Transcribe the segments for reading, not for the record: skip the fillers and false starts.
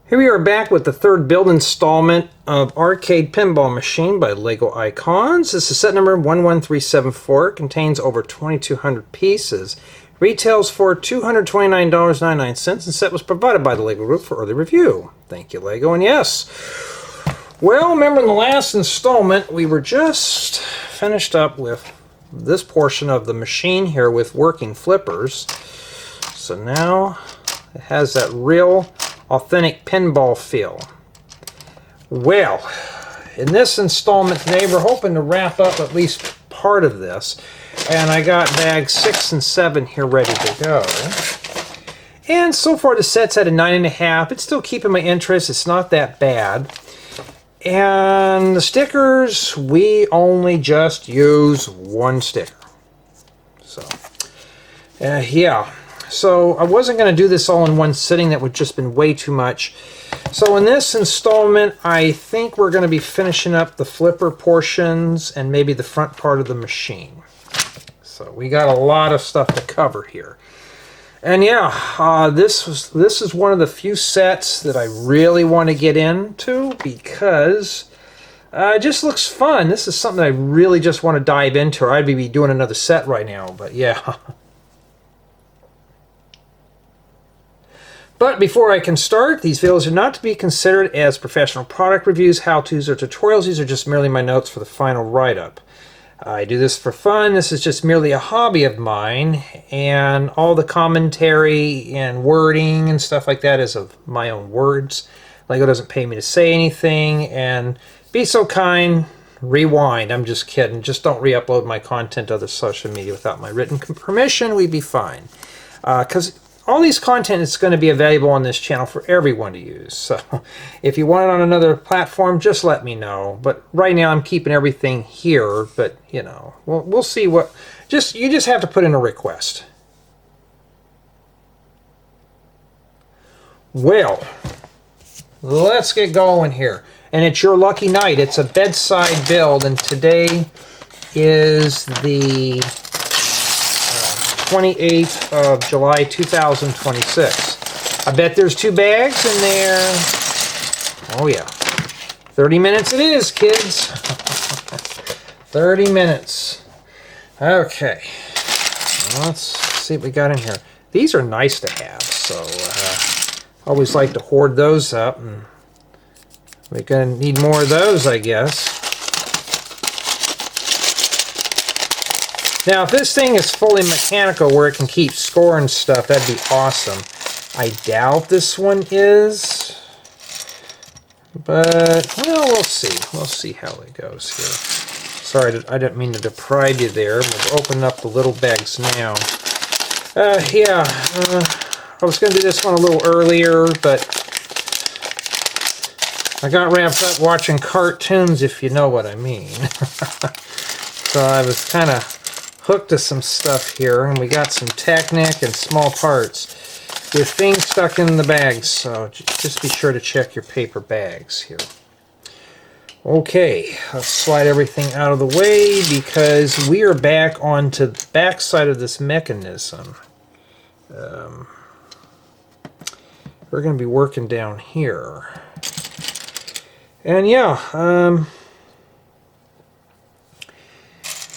Here we are back with the third build installment of Arcade Pinball Machine by Lego Icons. This is set number 11374. It contains over 2,200 pieces. Retails for $229.99 and set was provided by the Lego Group for early review. Thank you, Lego. And yes, well, remember in the last installment we were just finished up with this portion of the machine here with working flippers. So now it has that real authentic pinball feel. Well, in this installment today we're hoping to wrap up at least part of this, and I got bags 6 and 7 here ready to go. And so far the set's at a 9.5. It's still keeping my interest. It's not that bad. And the stickers, we only just use one sticker. So yeah. So I wasn't going to do this all in one sitting. That would just been way too much. So in this installment, I think we're going to be finishing up the flipper portions and maybe the front part of the machine. So we got a lot of stuff to cover here. And yeah, this is one of the few sets that I really want to get into because it just looks fun. This is something I really just want to dive into, or I'd be doing another set right now. But yeah. But before I can start, these videos are not to be considered as professional product reviews, how-tos, or tutorials. These are just merely my notes for the final write-up. I do this for fun. This is just merely a hobby of mine, and all the commentary and wording and stuff like that is of my own words. Lego doesn't pay me to say anything, and be so kind, rewind. I'm just kidding. Just don't re-upload my content to other social media without my written permission. We'd be fine. Because all these content is going to be available on this channel for everyone to use. So if you want it on another platform, just let me know. But right now I'm keeping everything here. But you know, we'll see what. You just have to put in a request. Well, let's get going here. And it's your lucky night. It's a bedside build, and today is the 28th of July 2026. I bet there's 2 bags in there. Oh yeah. 30 minutes it is, kids. 30 minutes. Okay. Let's see what we got in here. These are nice to have, so always like to hoard those up, and we're going to need more of those, I guess. Now, if this thing is fully mechanical where it can keep score and stuff, that'd be awesome. I doubt this one is, but, well, we'll see. We'll see how it goes here. Sorry, I didn't mean to deprive you there. We'll open up the little bags now. Yeah, I was going to do this one a little earlier, but I got wrapped up watching cartoons, if you know what I mean. So I was kind of hooked to some stuff here, and we got some Technic and small parts with things stuck in the bags, so just be sure to check your paper bags here. Okay, let's slide everything out of the way because we are back onto the back side of this mechanism. We're going to be working down here. And yeah,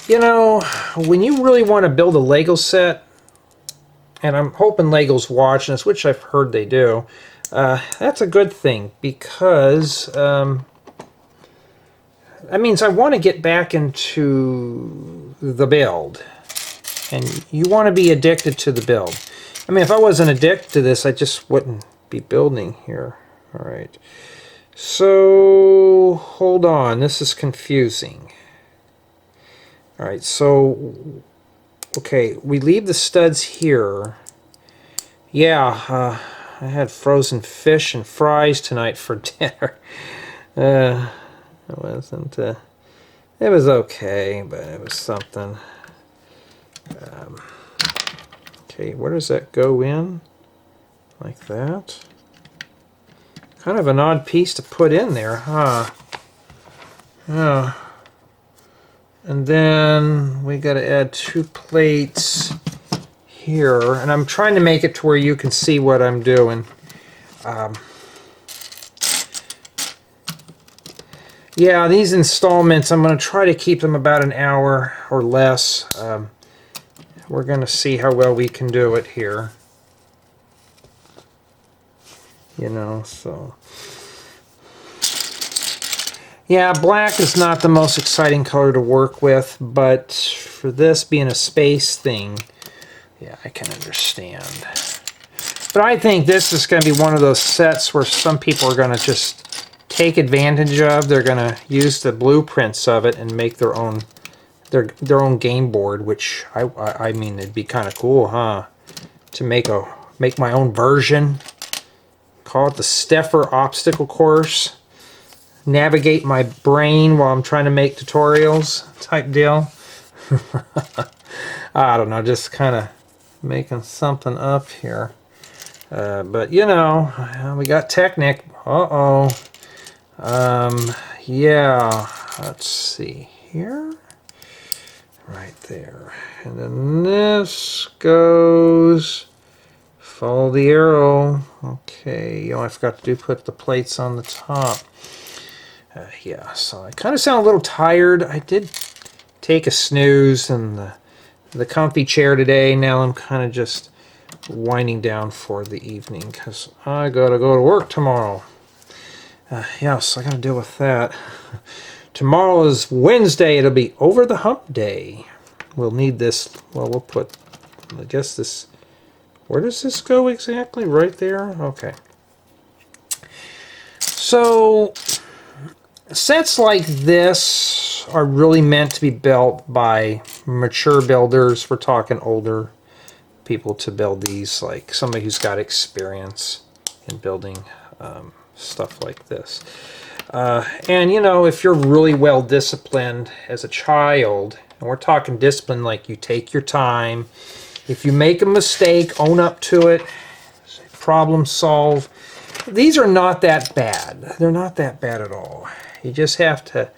you know, when you really want to build a Lego set, and I'm hoping Lego's watching this, which I've heard they do, that's a good thing because that means I want to get back into the build. And you want to be addicted to the build. I mean, if I wasn't addicted to this, I just wouldn't be building here. All right. So, hold on. This is confusing. Alright, so, okay, we leave the studs here. Yeah, I had frozen fish and fries tonight for dinner. It wasn't, it was okay, but it was something. Okay, where does that go in? Like that? Kind of an odd piece to put in there, huh? Yeah. And then we got to add 2 plates here, and I'm trying to make it to where you can see what I'm doing. yeah, these installments, I'm going to try to keep them about an hour or less. We're going to see how well we can do it here. You know, so... yeah, black is not the most exciting color to work with, but for this being a space thing, yeah, I can understand. But I think this is going to be one of those sets where some people are going to just take advantage of. They're going to use the blueprints of it and make their own game board, which I mean, it'd be kind of cool, huh? To make my own version. Call it the Steffer obstacle course. Navigate my brain while I'm trying to make tutorials type deal. I don't know, just kind of making something up here. But you know, we got Technic. Yeah, let's see here. Right there. And then this goes, follow the arrow. Okay, I forgot to put the plates on the top. Yeah, so I kind of sound a little tired. I did take a snooze in the comfy chair today. Now I'm kind of just winding down for the evening because I gotta go to work tomorrow. Yes, I gotta deal with that. Tomorrow is Wednesday. It'll be over the hump day. We'll need this. Well, we'll put, I guess this, where does this go exactly? Right there? Okay. So sets like this are really meant to be built by mature builders. We're talking older people to build these, like somebody who's got experience in building stuff like this. And you know, if you're really well disciplined as a child, and we're talking discipline like you take your time, if you make a mistake, own up to it, problem solve. These are not that bad. They're not that bad at all. You just have to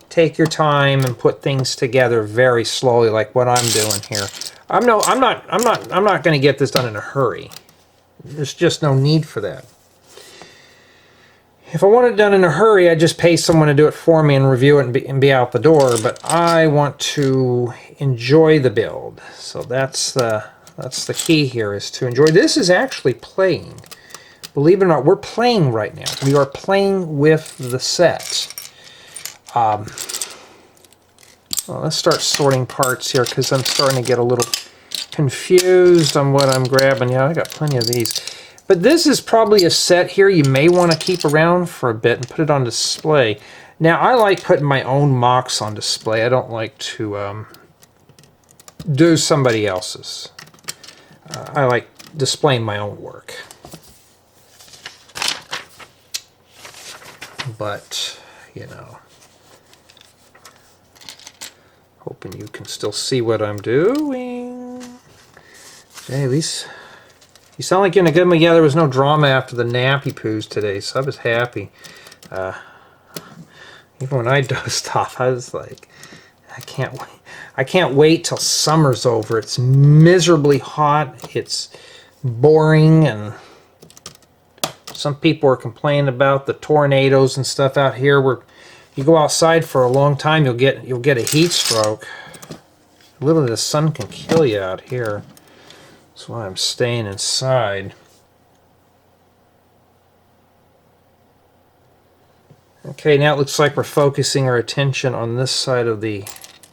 take your time and put things together very slowly, like what I'm doing here. I'm not going to get this done in a hurry. There's just no need for that. If I want it done in a hurry, I just pay someone to do it for me and review it and be out the door. But I want to enjoy the build, so that's the key here, is to enjoy. This is actually playing. Believe it or not, we're playing right now. We are playing with the set. Well, let's start sorting parts here because I'm starting to get a little confused on what I'm grabbing. Yeah, I got plenty of these. But this is probably a set here you may want to keep around for a bit and put it on display. Now, I like putting my own mocks on display. I don't like to do somebody else's. I like displaying my own work. But, you know, hoping you can still see what I'm doing. Hey, at least you sound like you're in a good mood. Yeah, there was no drama after the nappy poos today, so I was happy. Even when I dozed off, I was like, I can't wait till summer's over. It's miserably hot. It's boring, and some people are complaining about the tornadoes and stuff out here. Where you go outside for a long time, you'll get a heat stroke. Literally, the sun can kill you out here. That's why I'm staying inside. Okay, now it looks like we're focusing our attention on this side of the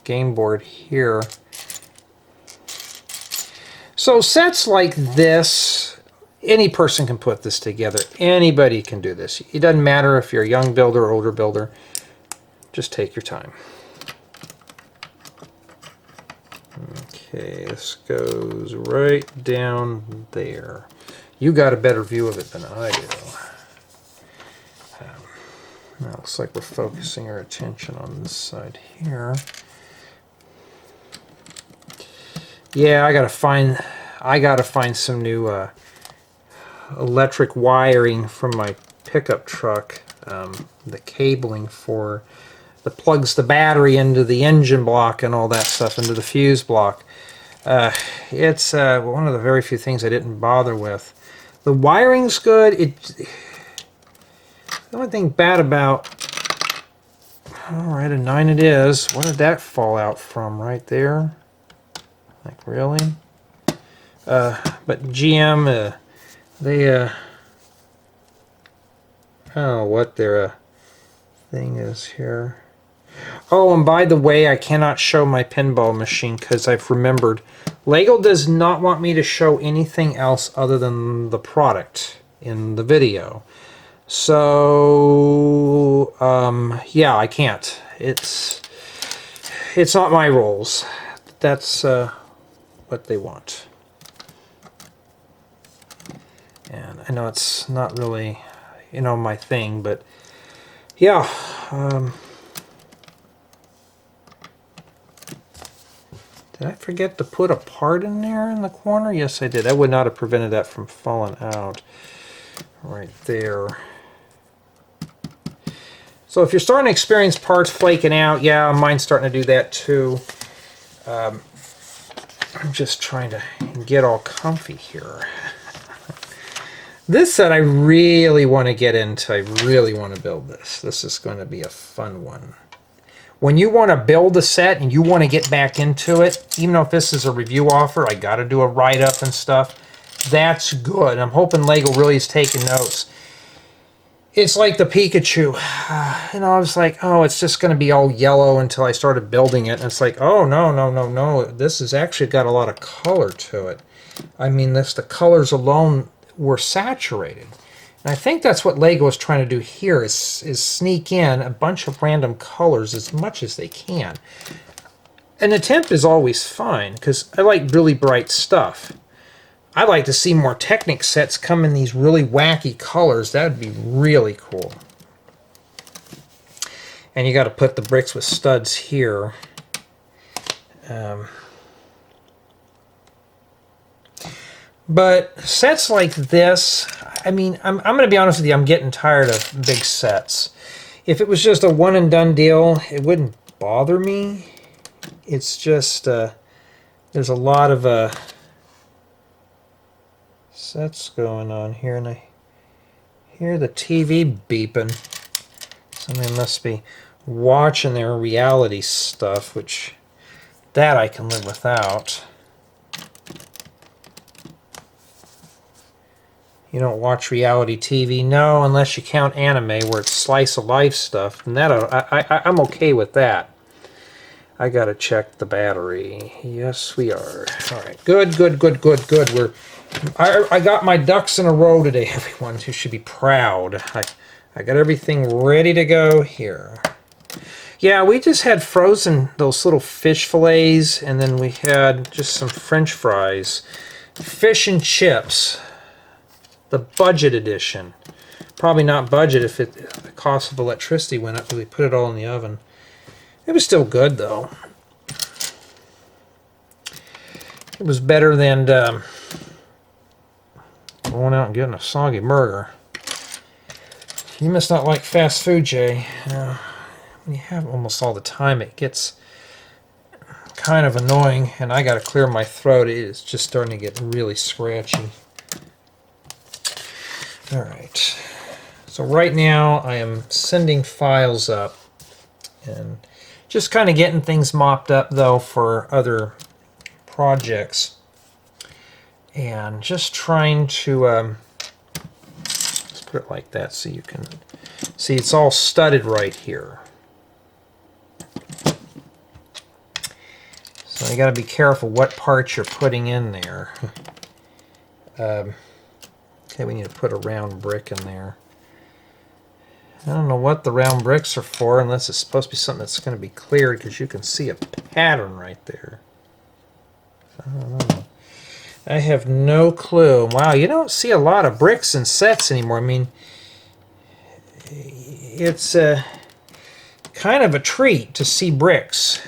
game board here. So sets like this, any person can put this together. Anybody can do this. It doesn't matter if you're a young builder or older builder. Just take your time. Okay, this goes right down there. You got a better view of it than I do. Now it looks like we're focusing our attention on this side here. Yeah, I gotta find some new electric wiring from my pickup truck. The cabling for that plugs the battery into the engine block and all that stuff, into the fuse block. It's one of the very few things I didn't bother with. The wiring's good. The only thing bad about Alright, a 9 it is. What did that fall out from right there? Like, really? But GM, they, I don't know what their thing is here. Oh, and by the way, I cannot show my pinball machine because I've remembered Lego does not want me to show anything else other than the product in the video. So, yeah, I can't. It's not my rules. That's what they want. And I know it's not really, my thing, but yeah. Did I forget to put a part in there in the corner? Yes, I did. That would not have prevented that from falling out right there. So if you're starting to experience parts flaking out, yeah, mine's starting to do that too. I'm just trying to get all comfy here. This set I really want to get into. I really want to build this. This is going to be a fun one. When you want to build a set and you want to get back into it, even though if this is a review offer, I got to do a write-up and stuff, that's good. I'm hoping Lego really is taking notes. It's like the Pikachu. I was like, oh, it's just going to be all yellow until I started building it. And it's like, oh, no. This has actually got a lot of color to it. I mean, the colors alone were saturated. And I think that's what Lego is trying to do here, is sneak in a bunch of random colors as much as they can. An attempt is always fine, because I like really bright stuff. I'd like to see more Technic sets come in these really wacky colors. That would be really cool. And you got to put the bricks with studs here. But sets like this, I mean, I'm going to be honest with you, I'm getting tired of big sets. If it was just a one and done deal, it wouldn't bother me. It's just, there's a lot of sets going on here, and I hear the TV beeping. Somebody must be watching their reality stuff, which, that I can live without. You don't watch reality TV? No, unless you count anime where it's slice of life stuff. And that I'm okay with that. I gotta check the battery. Yes, we are. All right, good. I got my ducks in a row today, everyone. You should be proud. I got everything ready to go here. Yeah, we just had frozen those little fish fillets, and then we had just some French fries, fish and chips. The budget edition. Probably not budget if the cost of electricity went up because we put it all in the oven. It was still good though. It was better than going out and getting a soggy burger. You must not like fast food, Jay. When you have it almost all the time, it gets kind of annoying, and I got to clear my throat. It is just starting to get really scratchy. Alright, so right now I am sending files up and just kind of getting things mopped up though for other projects, and just trying to let's put it like that so you can see it's all studded right here. So you got to be careful what parts you're putting in there. Okay, we need to put a round brick in there. I don't know what the round bricks are for, unless it's supposed to be something that's going to be cleared, because you can see a pattern right there. I don't know. I have no clue. Wow, you don't see a lot of bricks in sets anymore. I mean, it's kind of a treat to see bricks.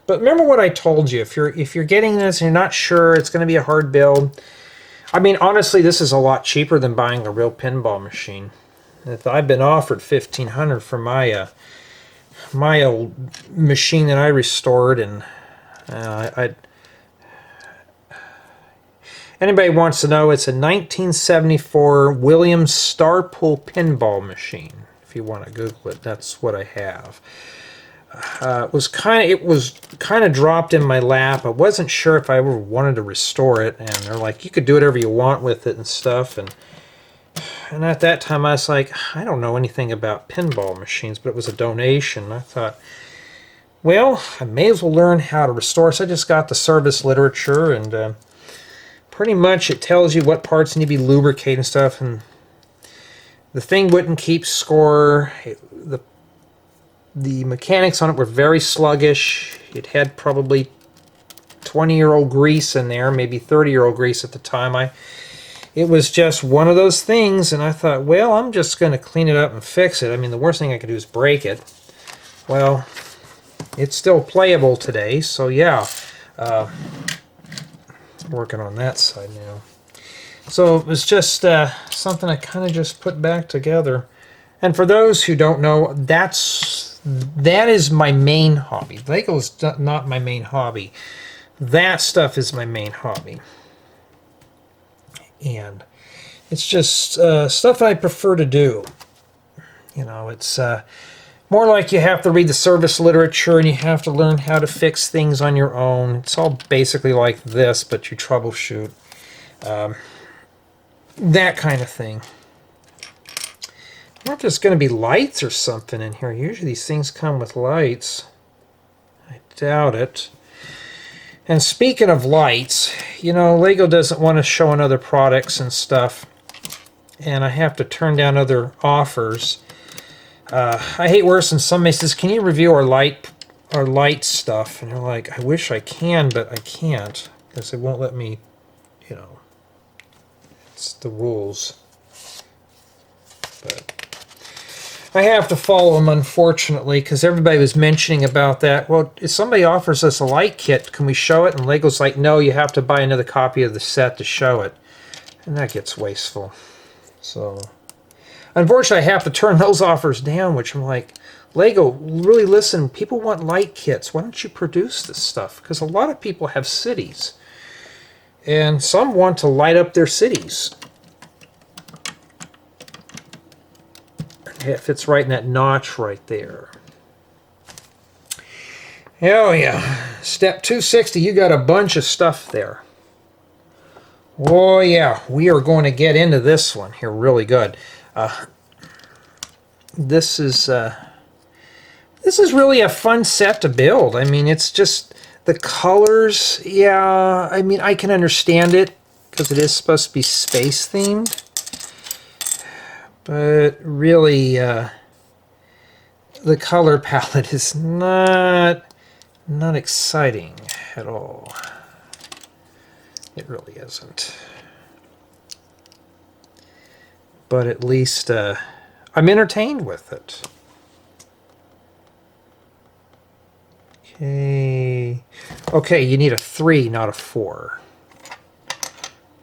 But remember what I told you. If you're getting this and you're not sure, it's going to be a hard build. I mean, honestly, this is a lot cheaper than buying a real pinball machine. If I've been offered $1,500 for my old machine that I restored, and anybody wants to know, it's a 1974 Williams Starpool pinball machine. If you want to Google it, that's what I have. It was kind of dropped in my lap. I wasn't sure if I ever wanted to restore it, and they're like, you could do whatever you want with it and stuff. And at that time, I was like, I don't know anything about pinball machines, but it was a donation. I thought, well, I may as well learn how to restore. So I just got the service literature, and pretty much it tells you what parts need to be lubricated and stuff. And the thing wouldn't keep score. The mechanics on it were very sluggish. It had probably 20-year-old grease in there, maybe 30-year-old grease at the time. It was just one of those things, and I thought, well, I'm just going to clean it up and fix it. I mean, the worst thing I could do is break it. Well, it's still playable today, so yeah. Working on that side now. So it was just something I kind of just put back together. And for those who don't know, that is my main hobby. Lego's not my main hobby. That stuff is my main hobby. And it's just stuff that I prefer to do. You know, it's more like you have to read the service literature and you have to learn how to fix things on your own. It's all basically like this, but you troubleshoot. That kind of thing. I wonder if there's going to be lights or something in here. Usually these things come with lights. I doubt it. And speaking of lights, you know, Lego doesn't want to show on other products and stuff. And I have to turn down other offers. I hate worse than somebody says, can you review our light stuff? And you're like, I wish I can, but I can't. Because they won't let me, you know. It's the rules. But I have to follow them, unfortunately, because everybody was mentioning about that. Well, if somebody offers us a light kit, can we show it? And Lego's like, no, you have to buy another copy of the set to show it. And that gets wasteful. So, unfortunately, I have to turn those offers down, which I'm like, Lego, really listen, people want light kits. Why don't you produce this stuff? Because a lot of people have cities. And some want to light up their cities. It fits right in that notch right there. Oh yeah, step 260, you got a bunch of stuff there. Oh yeah, we are going to get into this one here really good. This is really a fun set to build. I mean, it's just the colors. Yeah, I mean, I can understand it because it is supposed to be space themed. But really, the color palette is not exciting at all. It really isn't. But at least I'm entertained with it. Okay, you need a 3, not a 4.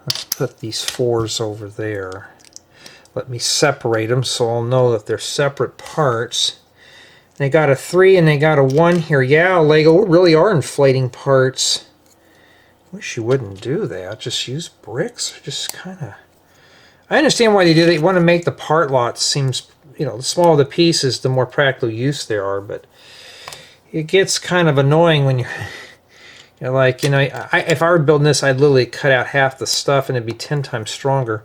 Let's put these 4s over there. Let me separate them so I'll know that they're separate parts. They got a 3 and they got a 1 here. Yeah, Lego really are inflating parts. Wish you wouldn't do that. Just use bricks. Just kind of... I understand why they do that. You want to make the part lot seems, you know, the smaller the pieces, the more practical use there are. But it gets kind of annoying when you're like, you know, if I were building this, I'd literally cut out half the stuff and it'd be 10 times stronger.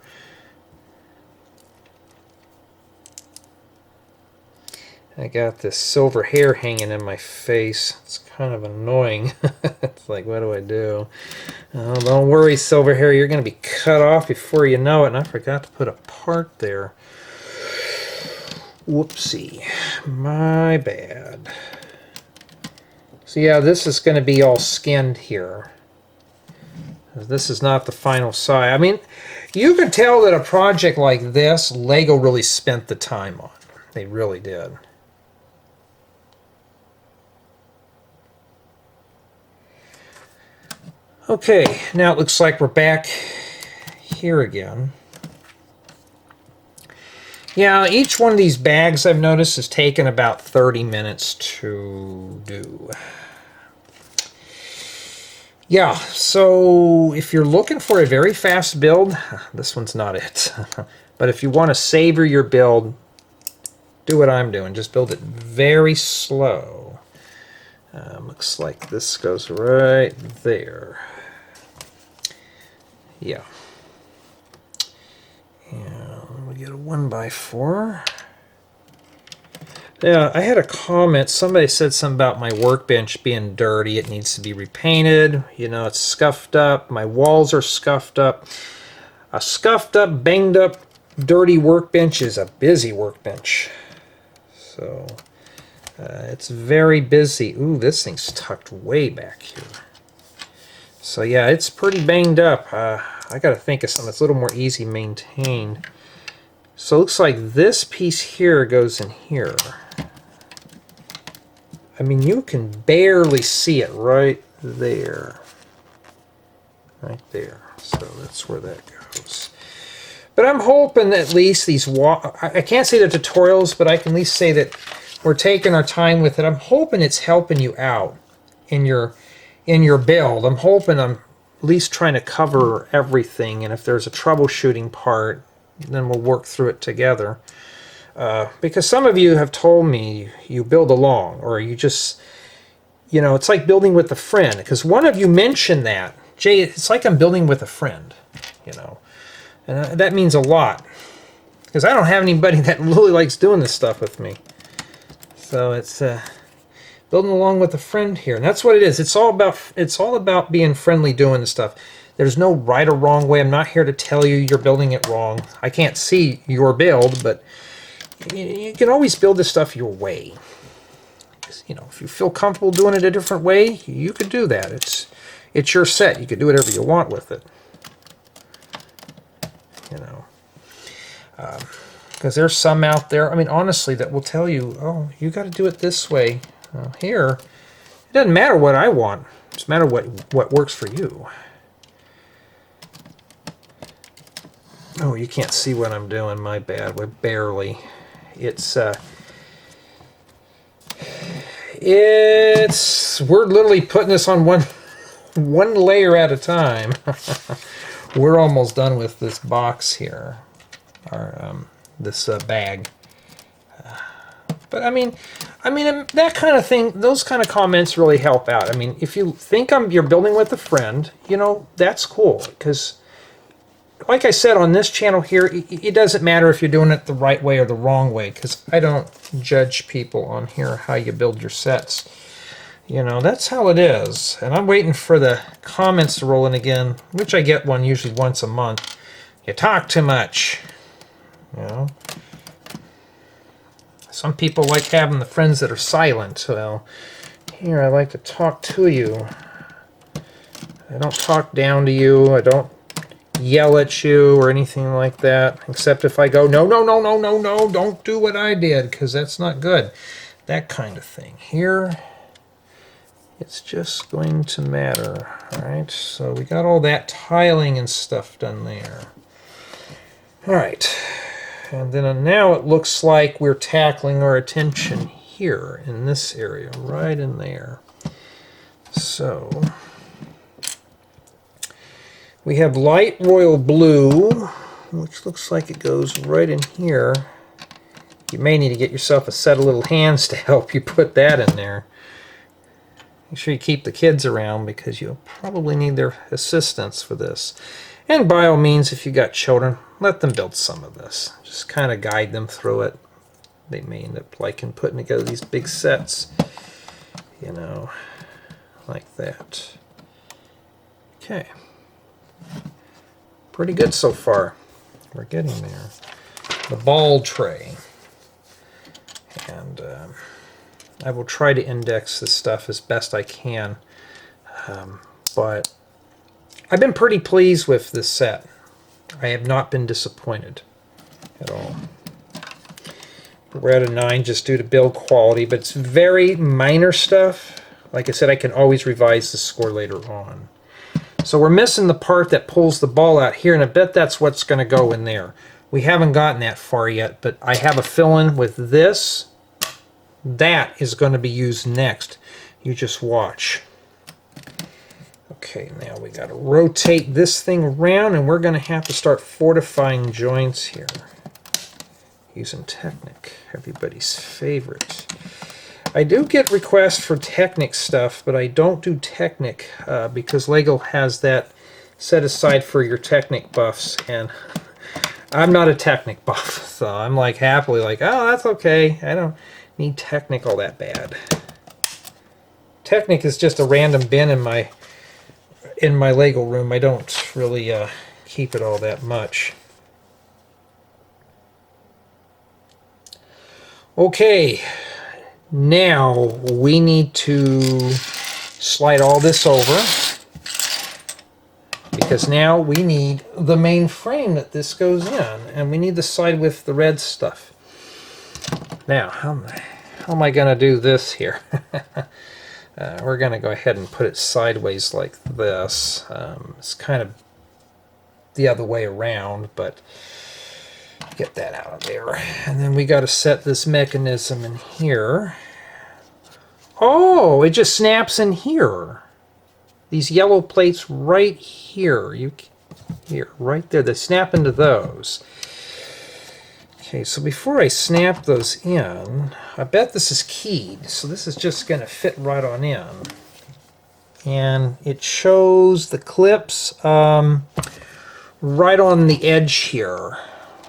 I got this silver hair hanging in my face. It's kind of annoying. It's like, what do I do? Oh, don't worry, silver hair. You're going to be cut off before you know it. And I forgot to put a part there. Whoopsie. My bad. So yeah, this is going to be all skinned here. This is not the final size. I mean, you can tell that a project like this, Lego really spent the time on. They really did. Okay, now it looks like we're back here again. Yeah, each one of these bags I've noticed has taken about 30 minutes to do. Yeah, so if you're looking for a very fast build, this one's not it. But if you want to savor your build, do what I'm doing. Just build it very slow. Looks like this goes right there. Yeah. And we get a 1x4. Yeah, I had a comment. Somebody said something about my workbench being dirty. It needs to be repainted. You know, it's scuffed up. My walls are scuffed up. A scuffed up, banged up, dirty workbench is a busy workbench. So, it's very busy. Ooh, this thing's tucked way back here. So yeah, it's pretty banged up. I got to think of something that's a little more easy maintained. So it looks like this piece here goes in here. I mean, you can barely see it right there. Right there. So that's where that goes. But I'm hoping at least these I can't say the tutorials, but I can at least say that we're taking our time with it. I'm hoping it's helping you out in your build. I'm hoping I'm at least trying to cover everything, and if there's a troubleshooting part, then we'll work through it together. Because some of you have told me you build along, or you just, you know, it's like building with a friend. Because one of you mentioned that, Jay, it's like I'm building with a friend, you know. And that means a lot. Because I don't have anybody that really likes doing this stuff with me. So it's building along with a friend here. And that's what it is. It's all about being friendly doing this stuff. There's no right or wrong way. I'm not here to tell you you're building it wrong. I can't see your build, but you can always build this stuff your way. You know, if you feel comfortable doing it a different way, you could do that. It's your set. You could do whatever you want with it. You know, because there's some out there, I mean, honestly, that will tell you, oh, you got to do it this way. Here, it doesn't matter what I want. It just matter what works for you. Oh, you can't see what I'm doing. My bad. We're barely. We're literally putting this on one layer at a time. We're almost done with this box here, or this bag. But I mean, that kind of thing, those kind of comments really help out. I mean, if you think you're building with a friend, you know, that's cool. Because, like I said, on this channel here, it doesn't matter if you're doing it the right way or the wrong way. Because I don't judge people on here how you build your sets. You know, that's how it is. And I'm waiting for the comments to roll in again, which I get one usually once a month. You talk too much. You know. Some people like having the friends that are silent. Well, here I like to talk to you. I don't talk down to you. I don't yell at you or anything like that. Except if I go, no, no, no, no, no, no, don't do what I did, because that's not good. That kind of thing. Here, it's just going to matter. Alright, so we got all that tiling and stuff done there. Alright. And then now it looks like we're tackling our attention here in this area, right in there. So we have light royal blue, which looks like it goes right in here. You may need to get yourself a set of little hands to help you put that in there. Make sure you keep the kids around because you'll probably need their assistance for this. And by all means, if you got children, let them build some of this. Just kind of guide them through it. They may end up liking putting together these big sets, you know, like that. Okay. Pretty good so far. We're getting there. The ball tray. And I will try to index this stuff as best I can. But I've been pretty pleased with this set. I have not been disappointed at all. We're at a 9 just due to build quality, but it's very minor stuff. Like I said, I can always revise the score later on. So we're missing the part that pulls the ball out here, and I bet that's what's going to go in there. We haven't gotten that far yet, but I have a fill-in with this. That is going to be used next. You just watch. Okay, now we got to rotate this thing around, and we're going to have to start fortifying joints here. using Technic, everybody's favorite. I do get requests for Technic stuff, but I don't do Technic because LEGO has that set aside for your Technic buffs, and I'm not a Technic buff, so I'm like happily like, oh, that's okay. I don't need Technic all that bad. Technic is just a random bin in my LEGO room. I don't really keep it all that much. Okay, now we need to slide all this over because now we need the main frame that this goes in, and we need the side with the red stuff. Now, how am I going to do this here? We're going to go ahead and put it sideways like this. It's kind of the other way around, but get that out of there. And then we got to set this mechanism in here. Oh, it just snaps in here. These yellow plates right here. Here, right there. They snap into those. Okay, so before I snap those in, I bet this is keyed. So this is just going to fit right on in. And it shows the clips right on the edge here.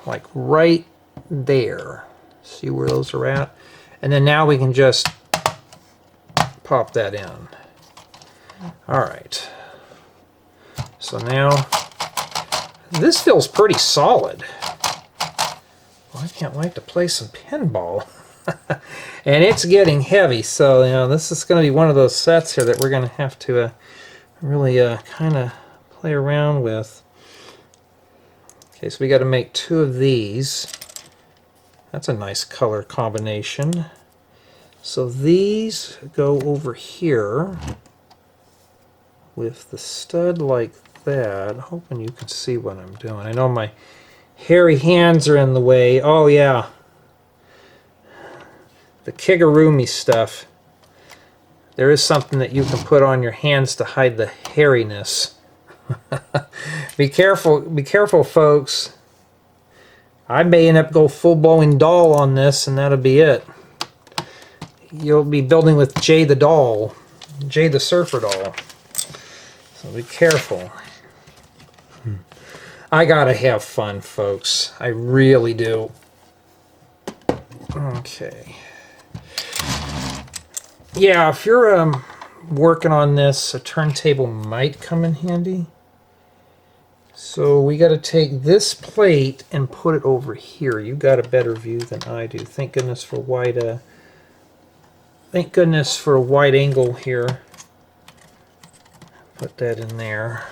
Like right there. See where those are at? And then now we can just pop that in. Alright. So now, this feels pretty solid. Well, I can't wait to play some pinball. And it's getting heavy, so you know this is going to be one of those sets here that we're going to have to really kind of play around with. Okay, so we got to make 2 of these. That's a nice color combination. So these go over here with the stud like that. Hoping you can see what I'm doing. I know my hairy hands are in the way. Oh yeah. The kigurumi stuff. There is something that you can put on your hands to hide the hairiness. Be careful, folks. I may end up go full-blown doll on this, and that'll be it. You'll be building with Jay the doll, Jay the surfer doll. So be careful. I gotta have fun, folks. I really do. Okay. Yeah, if you're working on this, a turntable might come in handy. So we got to take this plate and put it over here. You got a better view than I do. Thank goodness for wide. Thank goodness for a wide angle here. Put that in there,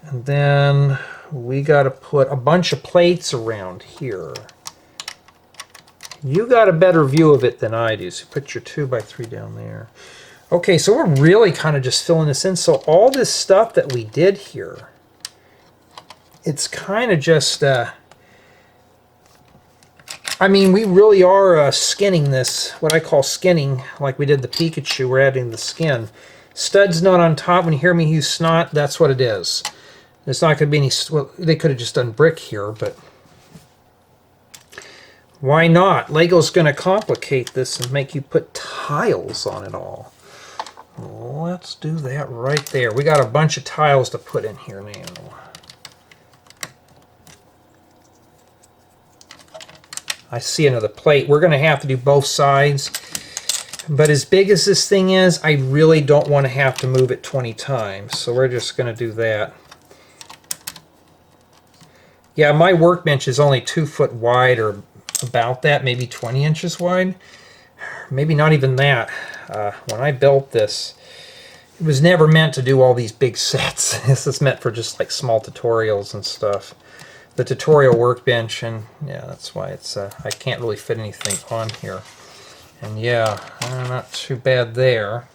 and then we got to put a bunch of plates around here. You got a better view of it than I do, so put your 2x3 down there. Okay, so we're really kind of just filling this in. So all this stuff that we did here, it's kind of just, I mean, we really are skinning this, what I call skinning, like we did the Pikachu, we're adding the skin. Stud's not on top. When you hear me use snot, that's what it is. There's not going to be any, well, they could have just done brick here, but why not? Lego's going to complicate this and make you put tiles on it all. Let's do that right there. We got a bunch of tiles to put in here now. I see another plate. We're going to have to do both sides. But as big as this thing is, I really don't want to have to move it 20 times. So we're just going to do that. Yeah, my workbench is only 2 foot wide, or about that, maybe 20 inches wide. Maybe not even that. When I built this, it was never meant to do all these big sets. This is meant for just like small tutorials and stuff. The tutorial workbench, and yeah, that's why it's I can't really fit anything on here. And yeah, not too bad there.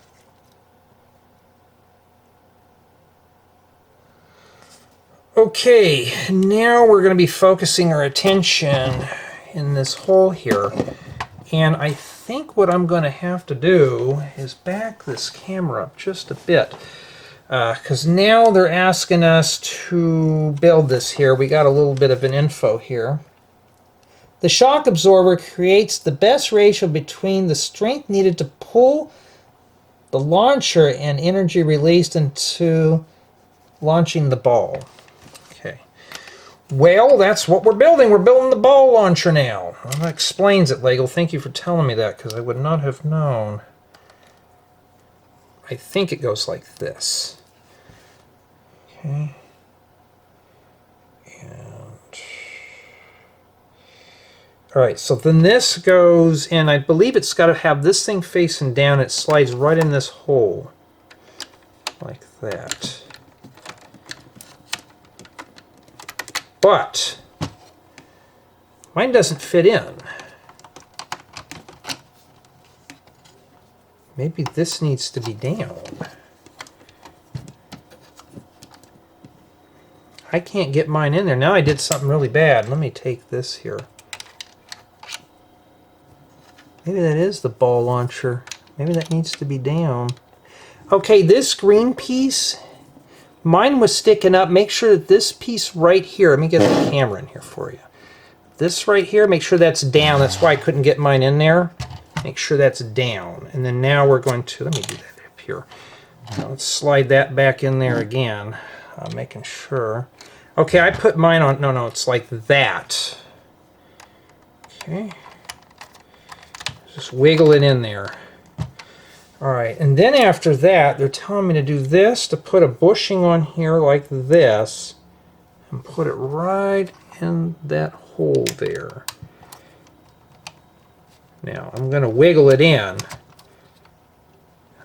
Okay, now we're going to be focusing our attention in this hole here. And I think what I'm going to have to do is back this camera up just a bit. Because now they're asking us to build this here. We got a little bit of an info here. The shock absorber creates the best ratio between the strength needed to pull the launcher and energy released into launching the ball. Okay. Well, that's what we're building. We're building the ball launcher now. Well, that explains it, Lego. Thank you for telling me that, because I would not have known. I think it goes like this. Okay. All right, so then this goes in. I believe it's got to have this thing facing down. It slides right in this hole, like that. But mine doesn't fit in. Maybe this needs to be down. I can't get mine in there. Now I did something really bad. Let me take this here. Maybe that is the ball launcher. Maybe that needs to be down. Okay, this green piece, mine was sticking up. Make sure that this piece right here, let me get the camera in here for you. This right here, make sure that's down. That's why I couldn't get mine in there. Make sure that's down. And then now we're going to, let me do that up here. Now let's slide that back in there again. Making sure. Okay, I put mine on, no, it's like that. Okay. Just wiggle it in there. All right, and then after that, they're telling me to do this, to put a bushing on here like this, and put it right in that hole there. Now, I'm going to wiggle it in.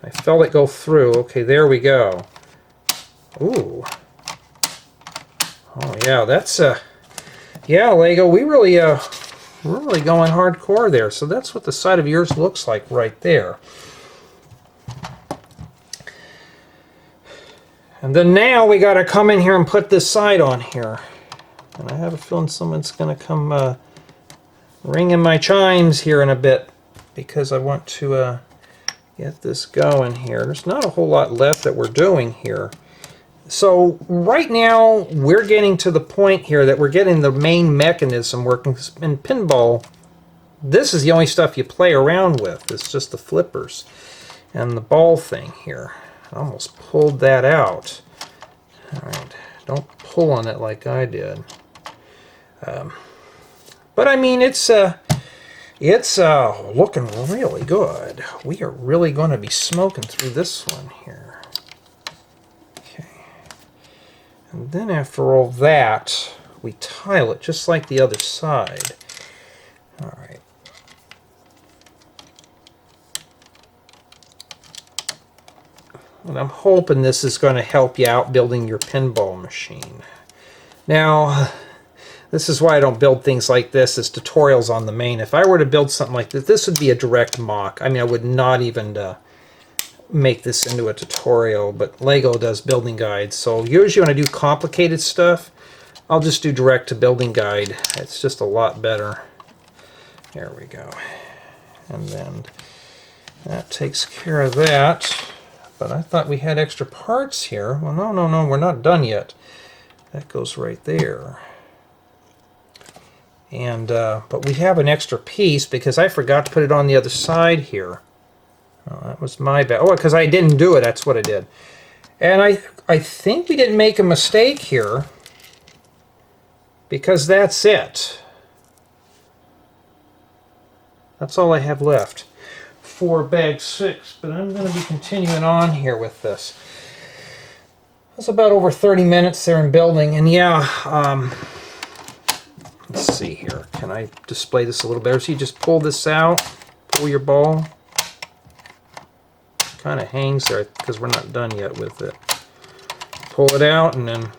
I felt it go through. Okay, there we go. Ooh. Oh, yeah, that's yeah, Lego, we're really going hardcore there. So that's what the side of yours looks like right there. And then now we got to come in here and put this side on here. And I have a feeling someone's going to come ringing my chimes here in a bit, because I want to get this going here. There's not a whole lot left that we're doing here. So right now we're getting to the point here that we're getting the main mechanism working. In pinball, this is the only stuff you play around with. It's just the flippers and the ball thing here. I almost pulled that out. All right, don't pull on it like I did. But I mean, it's looking really good. We are really going to be smoking through this one here. And then after all that, we tile it just like the other side. All right. And I'm hoping this is going to help you out building your pinball machine. Now, this is why I don't build things like this as tutorials on the main. If I were to build something like this, this would be a direct mock. I mean, I would not even make this into a tutorial, but Lego does building guides. So usually when I do complicated stuff, I'll just do direct to building guide. It's just a lot better. There we go. And then that takes care of that. But I thought we had extra parts here. Well, no, we're not done yet. That goes right there. And but we have an extra piece because I forgot to put it on the other side here. Oh, that was my bad. Oh, because I didn't do it. That's what I did. And I think we didn't make a mistake here, because that's it. That's all I have left for bag 6. But I'm going to be continuing on here with this. That's about over 30 minutes there in building. And yeah, let's see here. Can I display this a little better? So you just pull this out, pull your ball. Kind of hangs there because we're not done yet with it. Pull it out, and then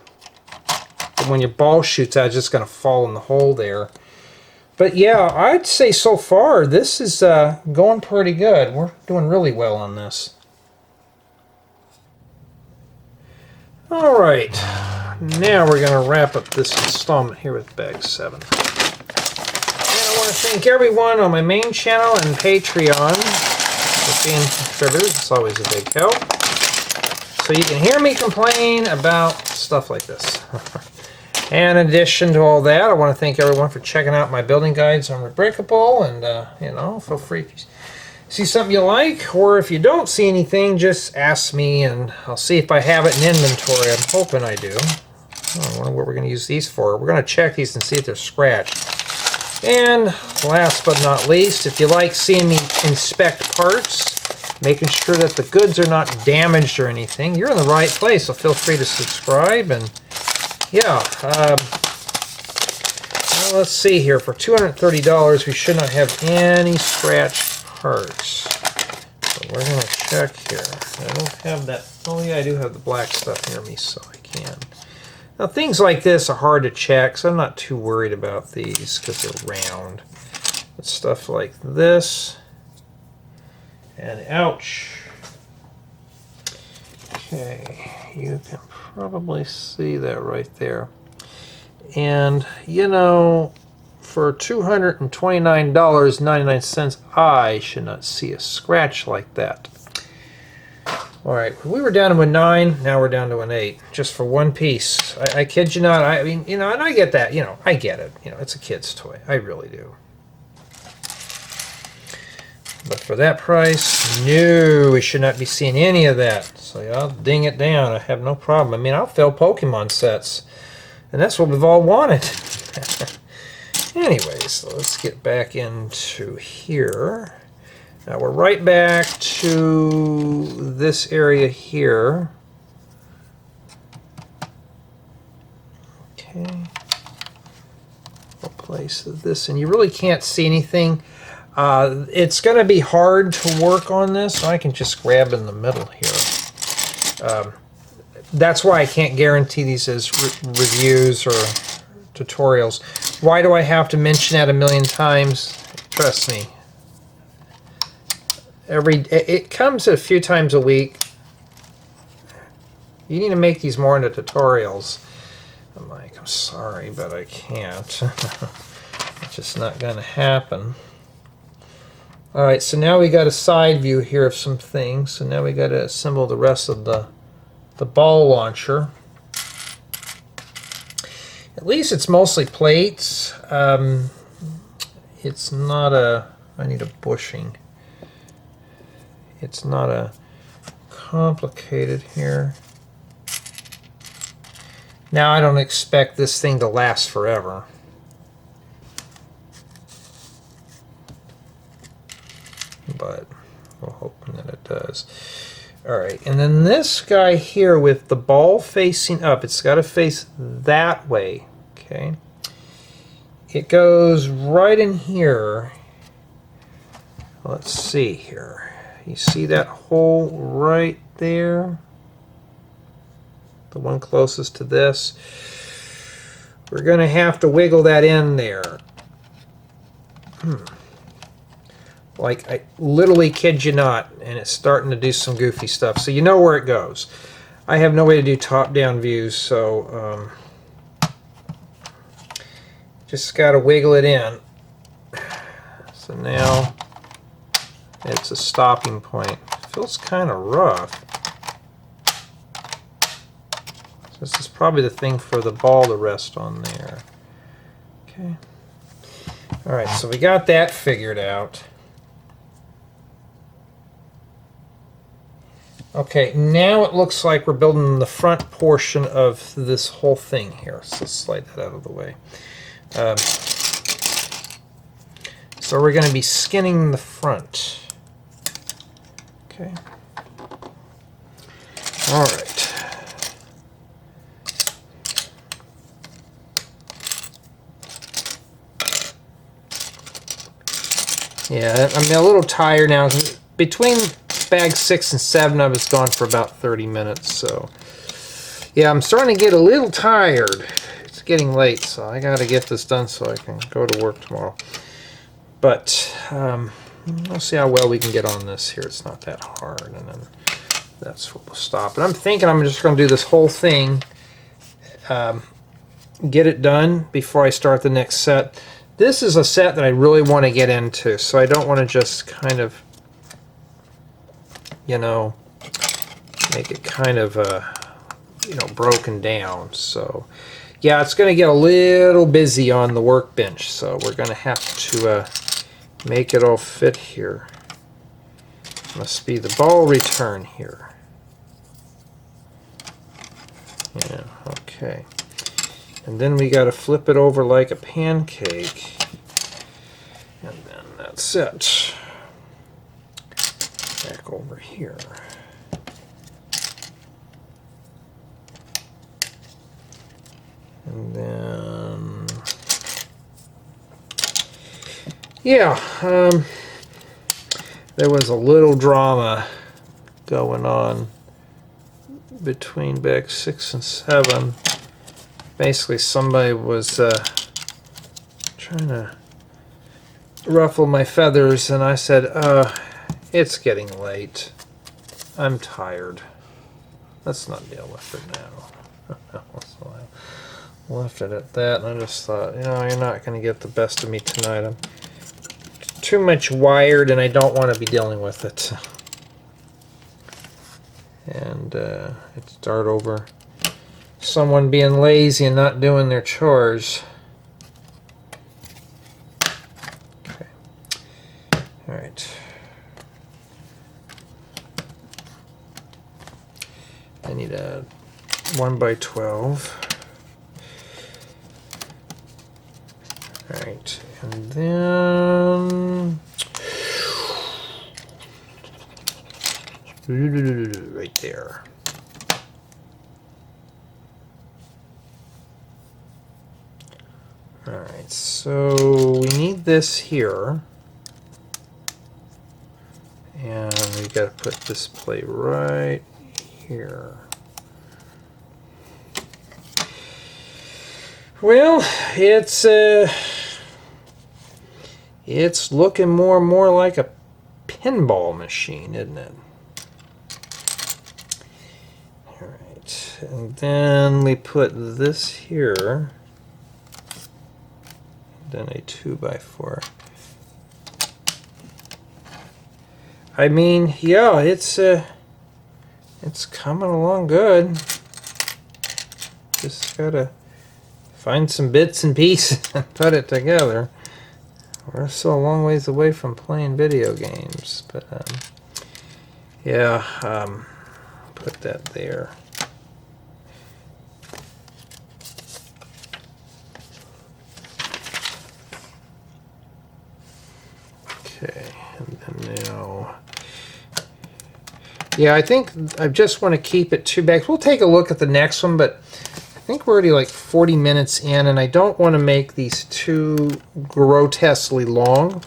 when your ball shoots out, it's just going to fall in the hole there. But yeah, I'd say so far this is going pretty good. We're doing really well on this. All right, now we're going to wrap up this installment here with bag 7. And I want to thank everyone on my main channel and Patreon for being contributors. It's always a big help. So you can hear me complain about stuff like this. And in addition to all that, I want to thank everyone for checking out my building guides on Rebrickable, and you know, feel free to see something you like, or if you don't see anything, just ask me and I'll see if I have it in inventory. I'm hoping I do. I wonder what we're going to use these for. We're going to check these and see if they're scratched. And last but not least, if you like seeing me inspect parts, making sure that the goods are not damaged or anything, you're in the right place, so feel free to subscribe. And yeah, well, let's see here. For $230, we should not have any scratched parts. So we're going to check here. I don't have that. Oh yeah, I do have the black stuff near me, so I can. Now things like this are hard to check, so I'm not too worried about these because they're round. But stuff like this, and ouch. Okay, you can probably see that right there. And you know, for $229.99, I should not see a scratch like that. Alright, we were down to a 9, now we're down to an 8, just for one piece. I kid you not. I mean, you know, and I get that, you know, I get it. You know, it's a kid's toy. I really do. But for that price, no, we should not be seeing any of that. So yeah, I'll ding it down. I have no problem. I mean, I'll fill Pokemon sets. And that's what we've all wanted. Anyways, so let's get back into here. Now we're right back to this area here. Okay. We'll place this, and you really can't see anything. It's going to be hard to work on this. I can just grab in the middle here. That's why I can't guarantee these as reviews or tutorials. Why do I have to mention that a million times? Trust me. It comes a few times a week. You need to make these more into tutorials. I'm like, I'm sorry, but I can't. It's just not going to happen. Alright, so now we got a side view here of some things. So now we got to assemble the rest of the ball launcher. At least it's mostly plates. It's not a... I need a bushing. It's not a complicated here. Now I don't expect this thing to last forever. But we're hoping that it does. Alright, and then this guy here with the ball facing up, it's got to face that way. Okay. It goes right in here. Let's see here. You see that hole right there? The one closest to this. We're going to have to wiggle that in there. Like, I literally kid you not, and it's starting to do some goofy stuff. So you know where it goes. I have no way to do top-down views, so just got to wiggle it in. So now it's a stopping point. It feels kind of rough. This is probably the thing for the ball to rest on there. Okay. Alright, so we got that figured out. Okay, now it looks like we're building the front portion of this whole thing here. So let's slide that out of the way. So we're going to be skinning the front. Okay. All right. Yeah, I'm a little tired now. Between bag 6 and 7, I was gone for about 30 minutes. So, yeah, I'm starting to get a little tired. It's getting late, so I got to get this done so I can go to work tomorrow. But we'll see how well we can get on this here. It's not that hard, and then that's where we'll stop. And I'm thinking I'm just going to do this whole thing, get it done before I start the next set. This is a set that I really want to get into, so I don't want to just kind of, you know, make it kind of, you know, broken down. So, Yeah, it's going to get a little busy on the workbench, so we're going to have to make it all fit here. Must be the ball return here. Yeah, okay. And then we got to flip it over like a pancake. And then that's it. Back over here. And then, yeah, there was a little drama going on between back 6 and 7. Basically, somebody was trying to ruffle my feathers, and I said, it's getting late. I'm tired. Let's not deal with it now. So I left it at that, and I just thought, you know, you're not going to get the best of me tonight. I'm too much wired, and I don't want to be dealing with it. And I'd start over someone being lazy and not doing their chores. Okay. All right. I need a 1x12. All right, and then right there. All right, so we need this here, and we got to put this plate right here. Well, it's looking more and more like a pinball machine, isn't it? All right, and then we put this here, then a 2x4. I mean, yeah, it's coming along good. Just gotta find some bits and pieces and put it together. We're still a long ways away from playing video games, but yeah, put that there. Okay, and then now, yeah, I think I just want to keep it 2 bags. We'll take a look at the next one, but I think we're already like 40 minutes in, and I don't want to make these too grotesquely long.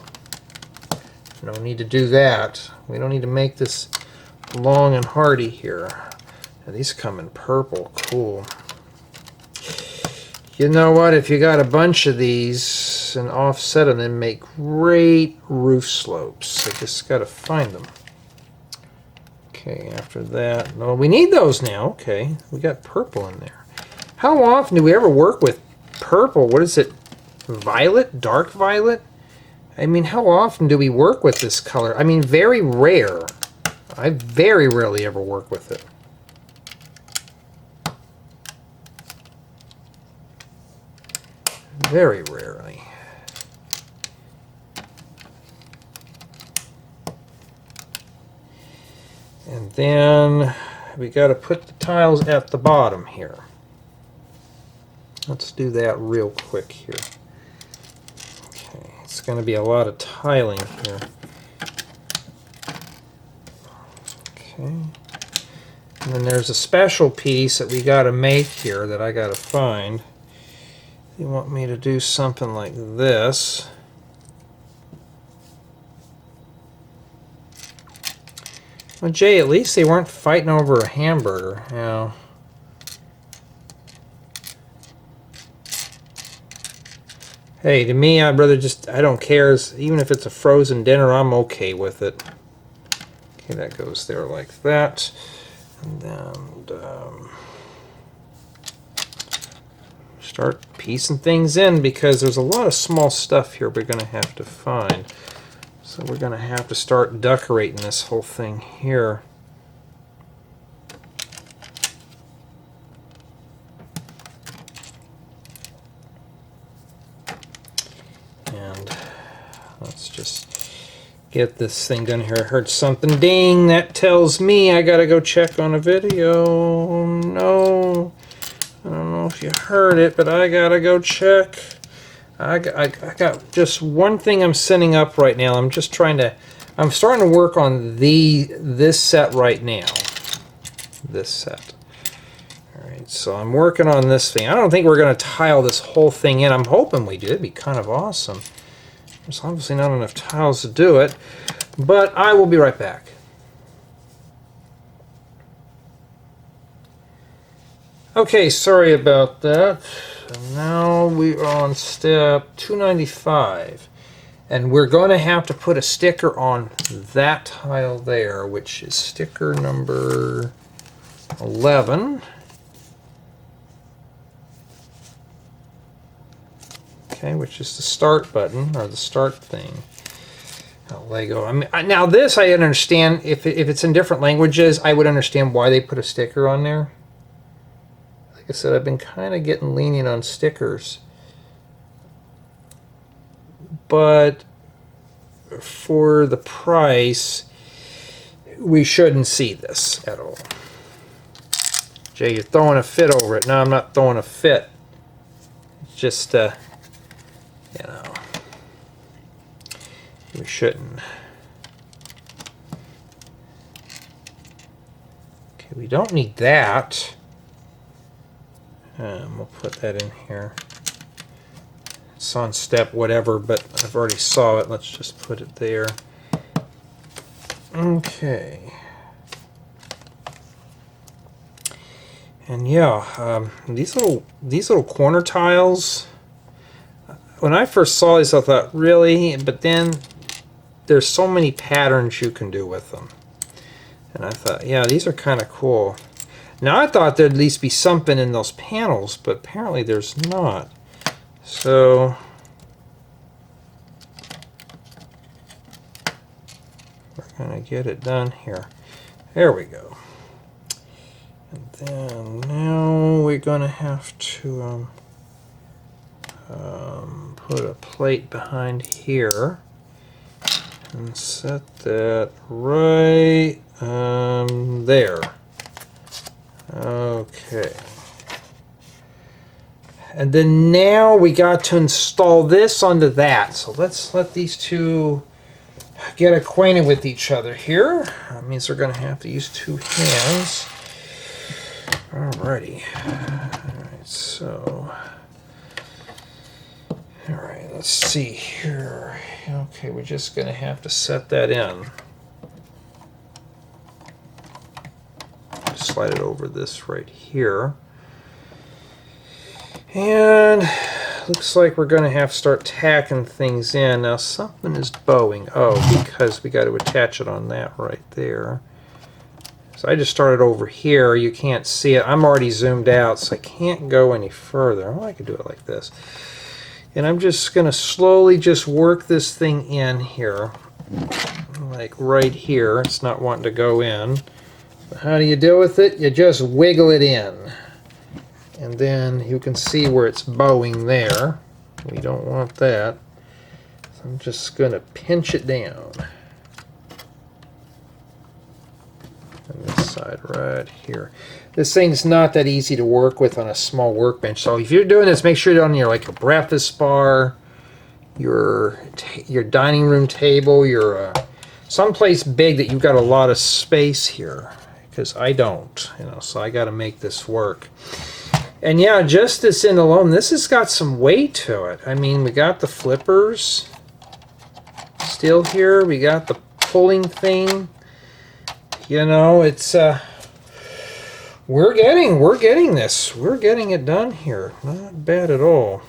No need to do that. We don't need to make this long and hardy here. Now, these come in purple. Cool. You know what? If you got a bunch of these and offset them, they make great roof slopes. I just got to find them. Okay, after that, no, we need those now. Okay, we got purple in there. How often do we ever work with purple? What is it? Violet? Dark violet? I mean, how often do we work with this color? I mean, very rare. I very rarely ever work with it. Very rarely. And then we got to put the tiles at the bottom here. Let's do that real quick here. Okay, it's going to be a lot of tiling here. Okay. And then there's a special piece that we got to make here that I got to find. You want me to do something like this. Well, Jay, at least they weren't fighting over a hamburger, you know. Hey, to me, I'd rather just, I don't care. Even if it's a frozen dinner, I'm okay with it. Okay, that goes there like that. And then start piecing things in, because there's a lot of small stuff here we're going to have to find. So we're going to have to start decorating this whole thing here. let's just get this thing done here. I heard something ding. That tells me I gotta go check on a video. No. I don't know if you heard it, but I gotta go check. I got just one thing I'm setting up right now. I'm starting to work on this set right now. This set. Alright, so I'm working on this thing. I don't think we're going to tile this whole thing in. I'm hoping we do. It'd be kind of awesome. There's obviously not enough tiles to do it, but I will be right back. Okay, sorry about that. And now we are on step 295. And we're going to have to put a sticker on that tile there, which is sticker number 11. Okay, which is the start button, or the start thing. Lego. I mean, now this I understand. If it's in different languages, I would understand why they put a sticker on there. Like I said, I've been kind of getting lenient on stickers. But for the price, we shouldn't see this at all. Jay, you're throwing a fit over it. No, I'm not throwing a fit. It's just, you know, we shouldn't. Okay, we don't need that. We'll put that in here. It's on step whatever, but I've already saw it. Let's just put it there. Okay. And yeah, these little corner tiles. When I first saw these, I thought, really? But then there's so many patterns you can do with them. And I thought, yeah, these are kind of cool. Now I thought there'd at least be something in those panels, but apparently there's not. So we're gonna get it done here. There we go. And then now we're gonna have to put a plate behind here and set that right there. Okay. And then now we got to install this onto that. So let's let these two get acquainted with each other here. That means they're going to have to use two hands. Alrighty. Alright, so. Alright, let's see here. Okay, we're just going to have to set that in. Slide it over this right here. And looks like we're going to have to start tacking things in. Now something is bowing. Oh, because we got to attach it on that right there. So I just started over here. You can't see it. I'm already zoomed out, so I can't go any further. Well, I could do it like this. And I'm just going to slowly just work this thing in here. Like right here. It's not wanting to go in. But how do you deal with it? You just wiggle it in. And then you can see where it's bowing there. We don't want that. So I'm just going to pinch it down. On this side right here. This thing's not that easy to work with on a small workbench. So if you're doing this, make sure you're on your like a breakfast bar, your dining room table, your someplace big that you've got a lot of space here. Because I don't, you know, so I got to make this work. And yeah, just this in alone, this has got some weight to it. I mean, we got the flippers still here. We got the pulling thing. You know, it's we're getting this. We're getting it done here. Not bad at all.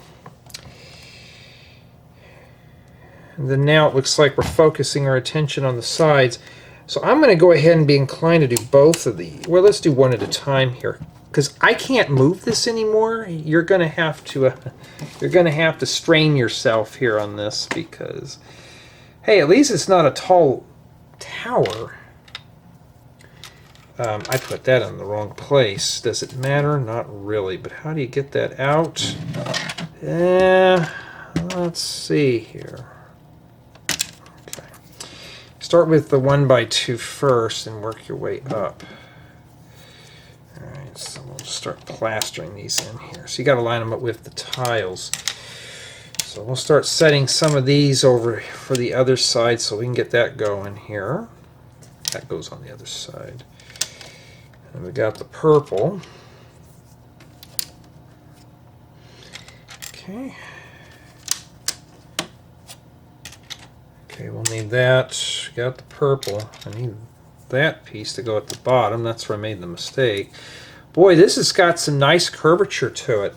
And then now it looks like we're focusing our attention on the sides. So I'm going to go ahead and be inclined to do both of these. Well, let's do one at a time here, because I can't move this anymore. You're going to have to strain yourself here on this, because hey, at least it's not a tall tower. I put that in the wrong place. Does it matter? Not really. But how do you get that out? Let's see here. Start with the 1x2 first and work your way up. Alright, so we'll just start plastering these in here. So you got to line them up with the tiles. So we'll start setting some of these over for the other side so we can get that going here. That goes on the other side. And we got the purple. Okay. Okay, we'll need that. Got the purple. I need that piece to go at the bottom. That's where I made the mistake. Boy, this has got some nice curvature to it.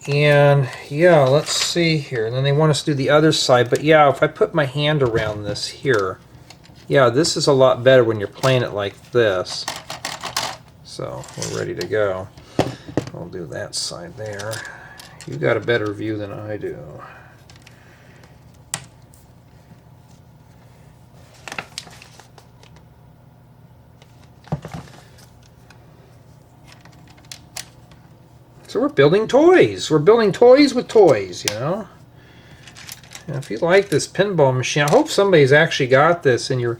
And yeah, let's see here. And then they want us to do the other side. But yeah, if I put my hand around this here, yeah, this is a lot better when you're playing it like this. So we're ready to go. I'll do that side there. You got a better view than I do. So we're building toys. We're building toys with toys, you know. And if you like this pinball machine, I hope somebody's actually got this and you're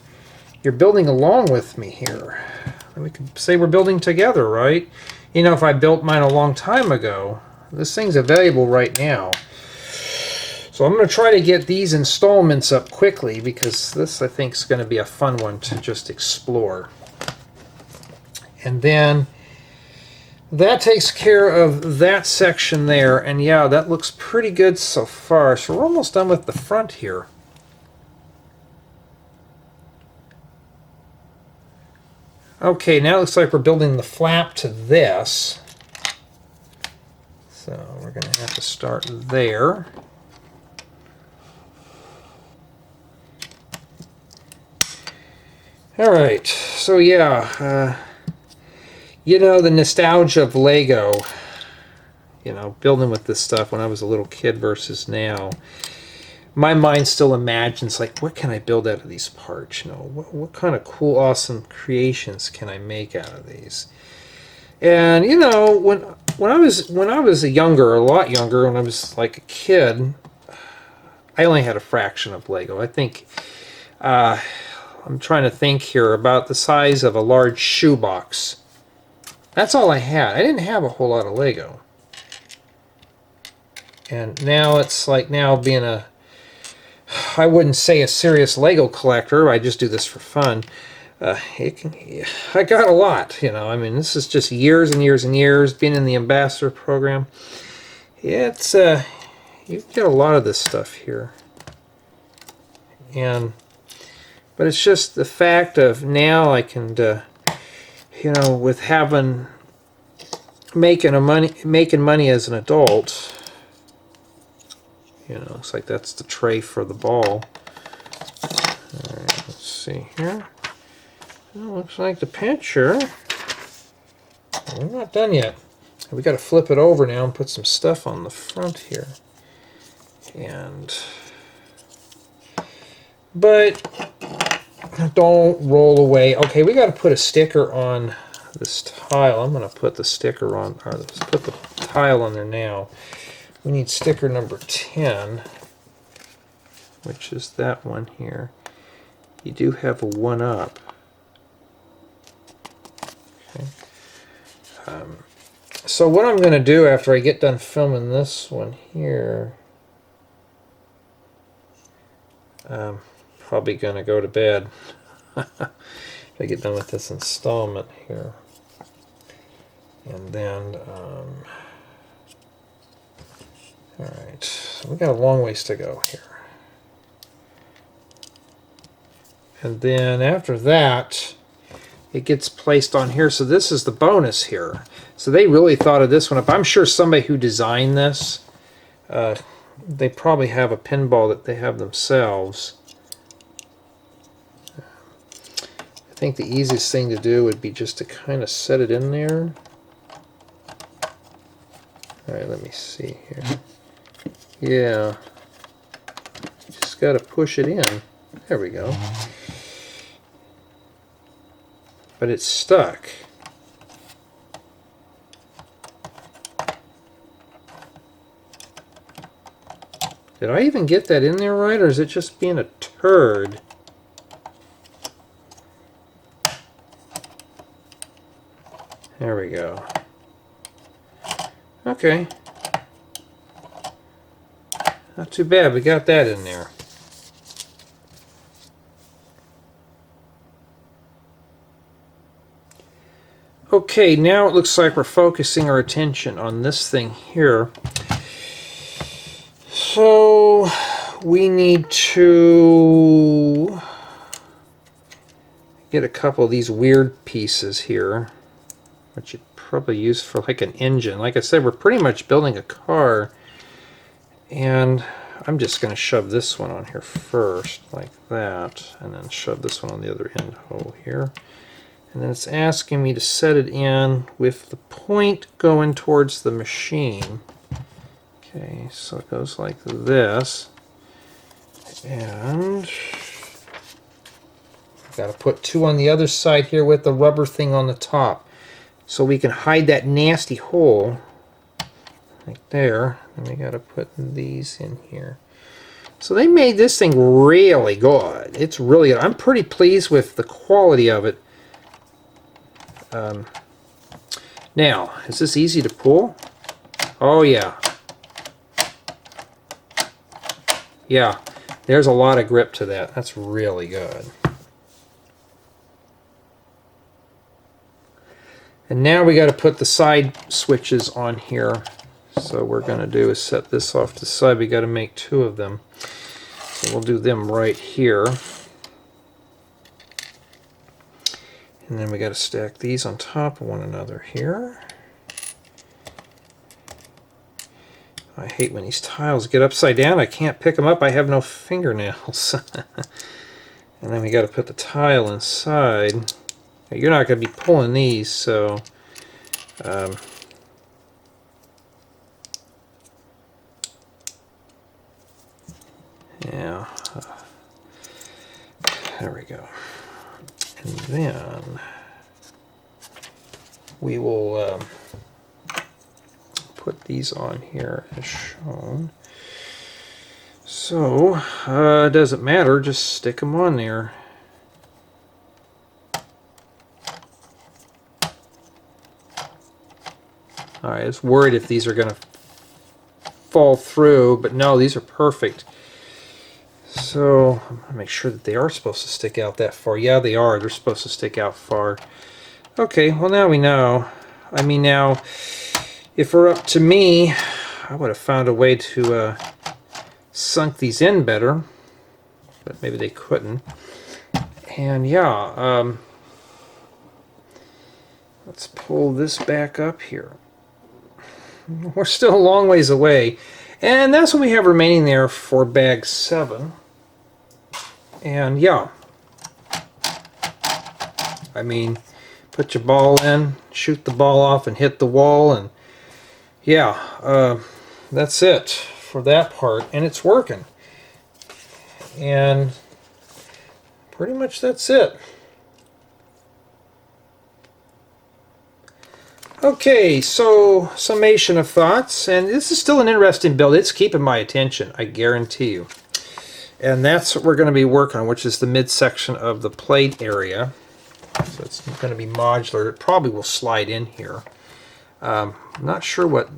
building along with me here. And we can say we're building together, right? You know, if I built mine a long time ago, this thing's available right now. So I'm going to try to get these installments up quickly because this, I think, is going to be a fun one to just explore. And then that takes care of that section there, and yeah, that looks pretty good so far. So we're almost done with the front here. Okay, now it looks like we're building the flap to this. So we're going to have to start there. All right, so yeah, you know, the nostalgia of Lego, you know, building with this stuff when I was a little kid versus now. My mind still imagines, like, what can I build out of these parts? You know, what kind of cool, awesome creations can I make out of these? And, you know, when I was a lot younger, when I was like a kid, I only had a fraction of Lego. I think, I'm trying to think here, about the size of a large shoebox. That's all I had. I didn't have a whole lot of Lego. And now it's like, now being a, I wouldn't say a serious Lego collector, I just do this for fun. I got a lot, you know. I mean, this is just years and years and years being in the ambassador program. Yeah, it's you get a lot of this stuff here. But it's just the fact of now I can you know, with making money as an adult, you know, looks like that's the tray for the ball. All right, let's see here. Well, looks like the picture. We're not done yet. We got to flip it over now and put some stuff on the front here. But don't roll away. Okay, we got to put a sticker on this tile. I'm going to put the sticker on, or let's put the tile on there now. We need sticker number 10, which is that one here. You do have a 1-up. Okay. So what I'm going to do after I get done filming this one here, probably going to go to bed if I get done with this installment here. And then, alright, so we got a long ways to go here. And then after that, it gets placed on here. So this is the bonus here. So they really thought of this one up. I'm sure somebody who designed this, they probably have a pinball that they have themselves. I think the easiest thing to do would be just to kind of set it in there. Alright, let me see here. Yeah. Just got to push it in. There we go. But it's stuck. Did I even get that in there right, or is it just being a turd? There we go. Okay. Not too bad, we got that in there. Okay, now it looks like we're focusing our attention on this thing here. So we need to get a couple of these weird pieces here, which you'd probably use for like an engine. Like I said, we're pretty much building a car, and I'm just going to shove this one on here first, like that, and then shove this one on the other end hole here. And then it's asking me to set it in with the point going towards the machine. Okay, so it goes like this. And I've got to put two on the other side here with the rubber thing on the top, so we can hide that nasty hole like there. And we got to put these in here. So they made this thing really good. It's really good. I'm pretty pleased with the quality of it. Now, is this easy to pull? Oh yeah. Yeah, there's a lot of grip to that. That's really good. And now we got to put the side switches on here. So what we're going to do is set this off to the side. We got to make two of them. So we'll do them right here. And then we got to stack these on top of one another here. I hate when these tiles get upside down. I can't pick them up. I have no fingernails. And then we got to put the tile inside. Now, you're not going to be pulling these, so yeah. There we go. And then we will put these on here as shown. So it doesn't matter, just stick them on there. Alright, I was worried if these are going to fall through, but no, these are perfect. So I'm going to make sure that they are supposed to stick out that far. Yeah, they are. They're supposed to stick out far. Okay, well now we know. I mean, now, if it were up to me, I would have found a way to sunk these in better, but maybe they couldn't. And yeah, let's pull this back up here. We're still a long ways away, and that's what we have remaining there for bag 7. And yeah, I mean, put your ball in, shoot the ball off and hit the wall, and yeah, that's it for that part, and it's working. And pretty much that's it. Okay, so summation of thoughts, and this is still an interesting build. It's keeping my attention, I guarantee you. And that's what we're going to be working on, which is the midsection of the plate area. So it's going to be modular. It probably will slide in here. I'm not sure what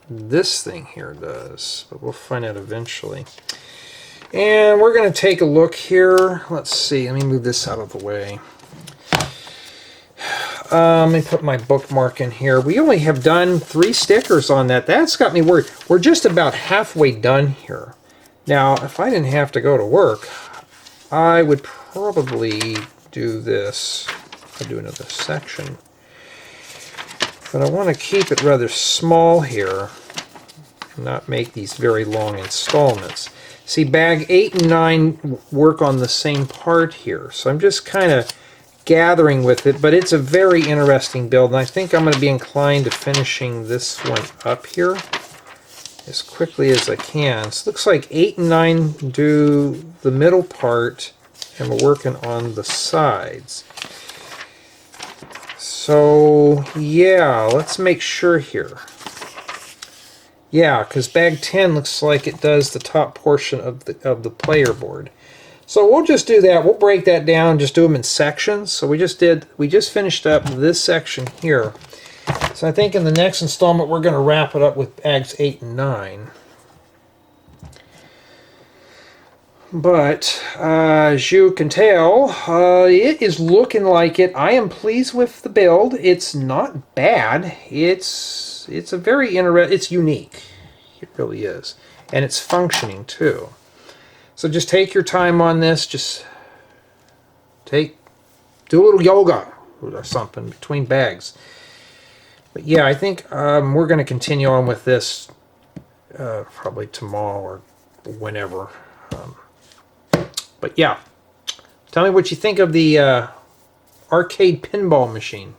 this thing here does, but we'll find out eventually. And we're going to take a look here. Let's see, let me move this out of the way. Let me put my bookmark in here. We only have done 3 stickers on that. That's got me worried. We're just about halfway done here. Now, if I didn't have to go to work, I would probably do this. I'll do another section. But I want to keep it rather small here and not make these very long installments. See, bag 8 and 9 work on the same part here. So I'm just kind of gathering with it, but it's a very interesting build, and I think I'm going to be inclined to finishing this one up here as quickly as I can. So it looks like 8 and 9 do the middle part, and we're working on the sides. So yeah, let's make sure here. Yeah, because bag 10 looks like it does the top portion of the player board. So we'll just do that. We'll break that down, just do them in sections. So we just finished up this section here. So I think in the next installment we're going to wrap it up with bags 8 and 9. But as you can tell, it is looking like it. I am pleased with the build. It's not bad. It's a very interesting. It's unique. It really is, and it's functioning too. So just take your time on this. Just do a little yoga or something between bags. But yeah, I think we're going to continue on with this probably tomorrow or whenever. But yeah, tell me what you think of the Arcade Pinball Machine.